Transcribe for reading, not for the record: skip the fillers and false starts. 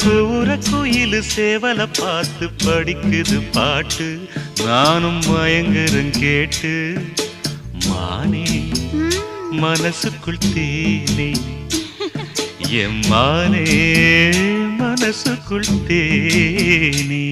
கூற குயிலு சேவல பார்த்து படிக்குது பாட்டு நானும் மயங்குறேன் கேட்டு மானே மனசுக்குள் தேனே எம்மானே மனசுக்குள் தேனே